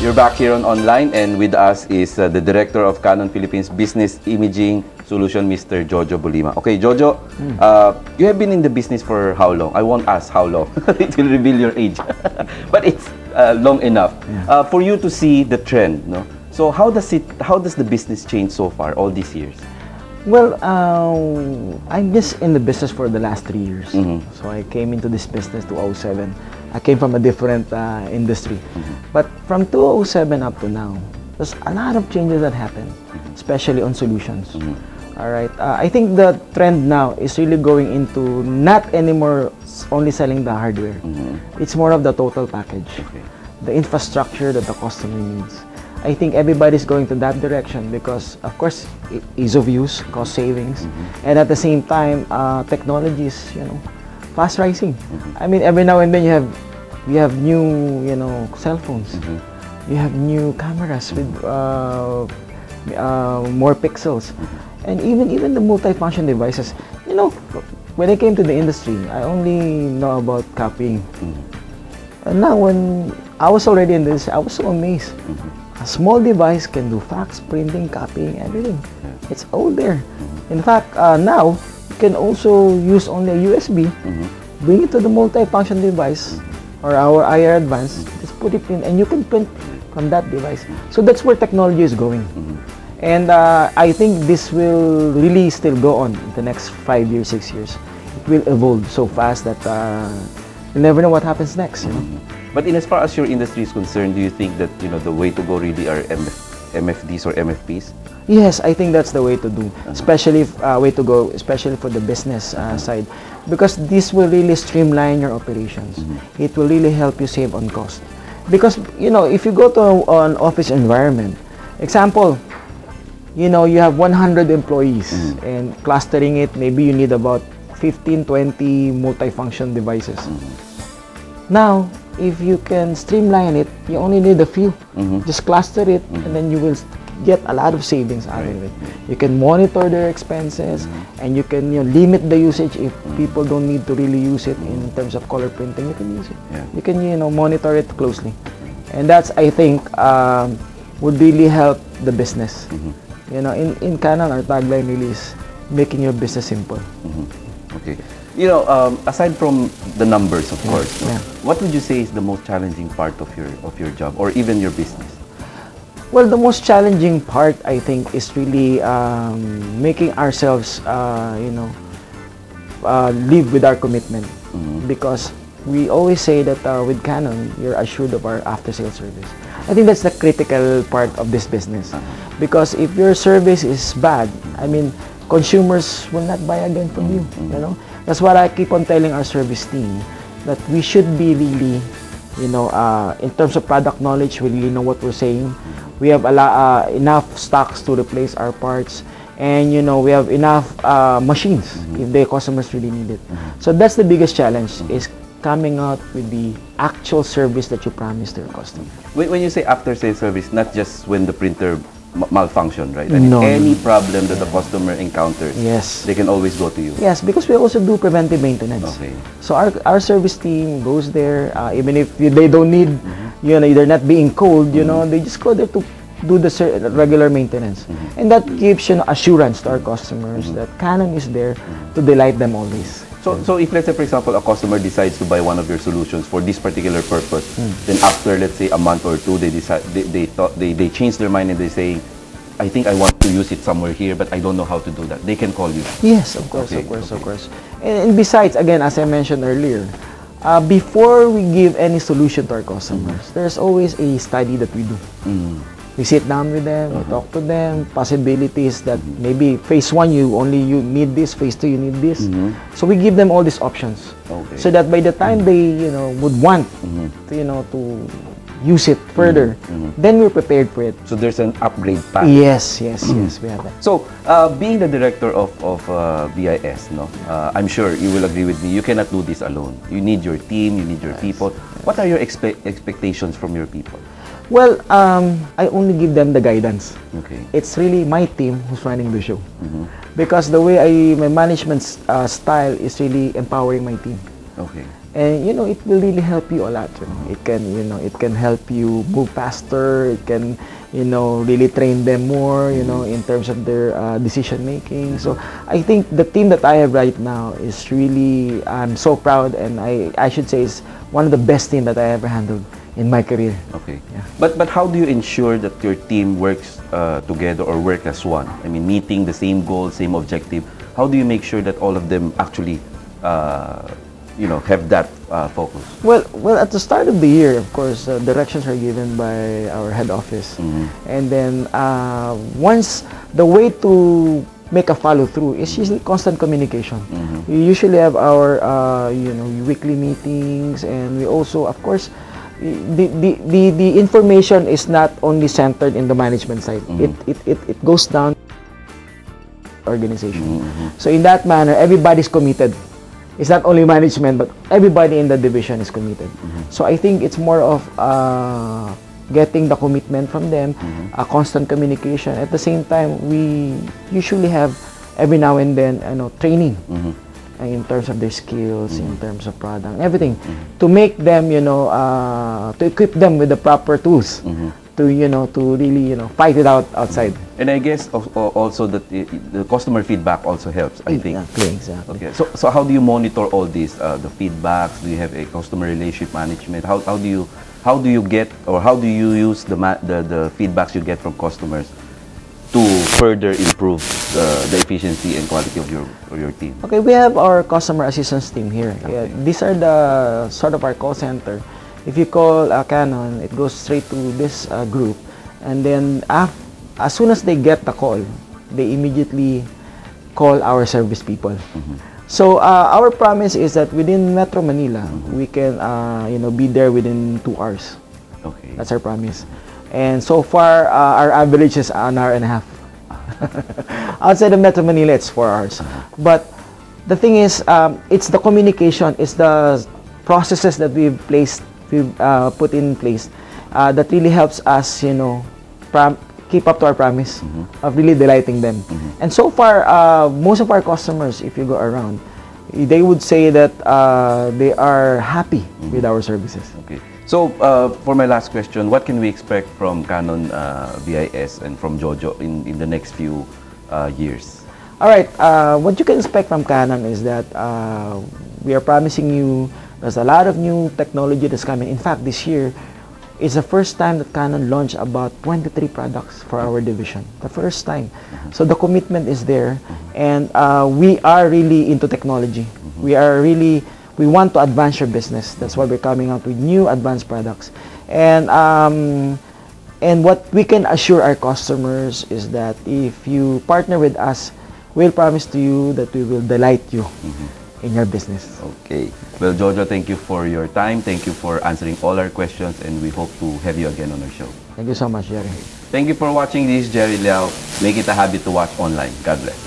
You're back here on Online, and with us is the Director of Canon Philippines Business Imaging Solution, Mr. Jojo Bolima. Okay, Jojo, you have been in the business for how long? I won't ask how long. It will reveal your age. But it's long enough for you to see the trend, no? So how does the business change so far, all these years? Well, I'm just in the business for the last 3 years. So I came into this business 2007. I came from a different industry. But from 2007 up to now, there's a lot of changes that happen, especially on solutions. All right. I think the trend now is really going into not anymore only selling the hardware. It's more of the total package, the infrastructure that the customer needs. I think everybody's going to that direction because, of course, ease of use, cost savings, and at the same time, technology is, fast rising. I mean, every now and then you have new, cell phones. You have new cameras with more pixels, and even the multi-function devices. When I came to the industry, I only know about copying, and now when I was already in this, I was so amazed. A small device can do fax, printing, copying, everything. It's all there. In fact, now you can also use only a USB, bring it to the multi-function device or our IR Advanced, just put it in, and you can print from that device. So that's where technology is going. And I think this will really still go on in the next 5 years, 6 years. It will evolve so fast that you never know what happens next. But in as far as your industry is concerned, do you think that the way to go really are MFDs or MFPs? Yes, I think that's the way to do, especially especially for the business side, because this will really streamline your operations. It will really help you save on cost. Because if you go to an office environment, example, you have 100 employees and clustering it, maybe you need about 15, 20 multifunction devices. Now, if you can streamline it, you only need a few. Just cluster it, and then you will get a lot of savings out of it. You can monitor their expenses, and you can limit the usage if people don't need to really use it in terms of color printing. You can use it. You can monitor it closely, and that's, I think, would really help the business. In Canon, our tagline really is making your business simple. Okay. Aside from the numbers, of course, what would you say is the most challenging part of your job or even your business? Well, the most challenging part, I think, is really making ourselves, live with our commitment. Because we always say that with Canon, you're assured of our after-sales service. I think that's the critical part of this business. Because if your service is bad, I mean, consumers will not buy again from you. That's what I keep on telling our service team, that we should be really, in terms of product knowledge, we really know what we're saying. We have enough stocks to replace our parts, and we have enough machines if the customers really need it. So that's the biggest challenge, is coming out with the actual service that you promise to your customer. When you say after-sales service, not just when the printer malfunction, right? I mean, any problem that the customer encounters, they can always go to you. Yes, because we also do preventive maintenance. So our service team goes there, even if they don't need, they're not being cold, they just go there to do the regular maintenance. And that gives assurance to our customers that Canon is there to delight them always. So if, let's say, for example, a customer decides to buy one of your solutions for this particular purpose, then after, let's say, a month or two, they change their mind and they say, I think I want to use it somewhere here, but I don't know how to do that. They can call you. Yes, of course, of course. And besides, again, as I mentioned earlier, before we give any solution to our customers, there's always a study that we do. We sit down with them, we talk to them, possibilities that maybe phase 1 you need this, phase 2 you need this. So we give them all these options, so that by the time they would want to use it further, then we're prepared for it. So there's an upgrade path. Yes, we have that. So being the director of BIS, I'm sure you will agree with me, you cannot do this alone. You need your team, you need your people. What are your expectations from your people? Well, I only give them the guidance. It's really my team who's running the show. Because the way my management style is really empowering my team. and you know, it will really help you a lot. You know, it can, you know, it can help you move faster. It can, you know, really train them more, you know, in terms of their decision making. So I think the team that I have right now is really, I'm so proud, and I should say is one of the best team that I ever handled in my career. Okay. Yeah. But how do you ensure that your team works together or work as one? I mean, meeting the same goal, same objective. How do you make sure that all of them actually, you know, have that focus? Well, at the start of the year, of course, directions are given by our head office, and then once the way to make a follow through is usually constant communication. We usually have our you know, weekly meetings, and we also, of course, the information is not only centered in the management side. It goes down organization. So in that manner, everybody's committed. It's not only management, but everybody in the division is committed. So I think it's more of getting the commitment from them, a constant communication. At the same time, we usually have every now and then, you know, training in terms of their skills, in terms of product, everything, to make them, you know, to equip them with the proper tools. To, you know, to really, you know, fight it out outside. And I guess also that the customer feedback also helps, I think. Exactly. Okay. So how do you monitor all this, the feedbacks? Do you have a customer relationship management? How do you get, or how do you use the feedbacks you get from customers to further improve the efficiency and quality of your team? Okay, we have our customer assistance team here. Okay. Yeah, these are the sort of our call center. If you call Canon, it goes straight to this group, and then as soon as they get the call, they immediately call our service people. So our promise is that within Metro Manila, we can you know, be there within 2 hours. Okay. That's our promise. And so far, our average is an hour and a half. Outside of Metro Manila, it's 4 hours. But the thing is, it's the communication, it's the processes that we've put in place that really helps us, you know, keep up to our promise of really delighting them. And so far, most of our customers, if you go around, they would say that they are happy with our services. Okay. So, for my last question, what can we expect from Canon BIS and from Jojo in the next few years? All right. What you can expect from Canon is that we are promising you there's a lot of new technology that's coming. In fact, this year is the first time that Canon launched about 23 products for our division. The first time. So the commitment is there, and we are really into technology. We want to advance your business. That's why we're coming out with new advanced products. And what we can assure our customers is that if you partner with us, we'll promise to you that we will delight you in your business. Okay. Well, Jojo, thank you for your time. Thank you for answering all our questions, and we hope to have you again on our show. Thank you so much, Jerry. Thank you for watching. This is Jerry Liao. Make it a habit to watch online. God bless.